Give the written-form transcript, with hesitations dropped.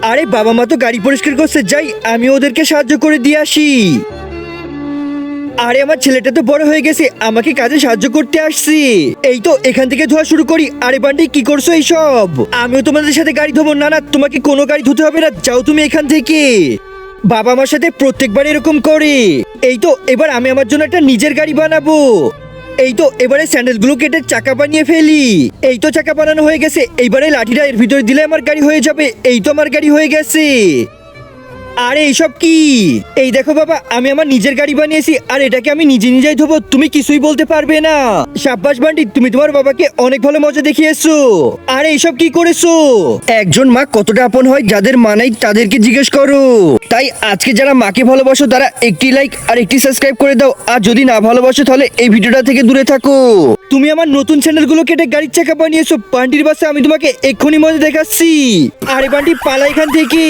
আরে বাবা মা তো গাড়ি পরিষ্কার করছে, যাই আমি ওদেরকে সাহায্য করে দিয়ে আসি। আরে আমার ছেলেটা তো বড় হয়ে গেছে, আমাকে কাজে সাহায্য করতে আসছি। এই তো এখান থেকে ধোয়া শুরু করি। আরে বান্টি কি করছো এইসব? আমিও তোমাদের সাথে গাড়ি ধোবো। না না, তোমাকে কোনো গাড়ি ধুতে হবে না, যাও তুমি এখান থেকে। বাবা আমার সাথে প্রত্যেকবার এরকম করে। এই তো এবার আমি আমার জন্য একটা নিজের গাড়ি বানাবো। এই তো এবারে স্যান্ডেলগুলো কেটে চাকা বানিয়ে ফেলি। এই তো চাকা বানানো হয়ে গেছে, এইবারে লাঠিটা এর ভিতরে দিলে আমার গাড়ি হয়ে যাবে। এই তো আমার গাড়ি হয়ে গেছে। আরে এইসব কি? এই দেখো বাবা, আমি আমার নিজের গাড়ি বানিয়েছি, আর এটাকে আমি নিজে নিজেই ধোবো, তুমি কিছুই বলতে পারবে না। সাব্বাস বান্টি, তুমি তোমার বাবাকে অনেক ভালো মজা দেখিয়েছো। আরে এইসব কি করেছো? একজন মা কতটা আপন হয়, যাদের মা নাই তাদেরকে জিজ্ঞেস করো। তাই আজকে যারা মাকে ভালোবাসো তারা একটি লাইক আর একটি সাবস্ক্রাইব করে দাও, আর যদি না ভালোবাসো তাহলে এই ভিডিওটা থেকে দূরে থাকো। তুমি আমার নতুন চ্যানেলগুলো কেটে গাড়ির চাকা বানিয়েছো। বান্টির বাসে আমি তোমাকে এক্ষুনি মজা দেখাচ্ছি। আরে বান্টি পালা এখান থেকে।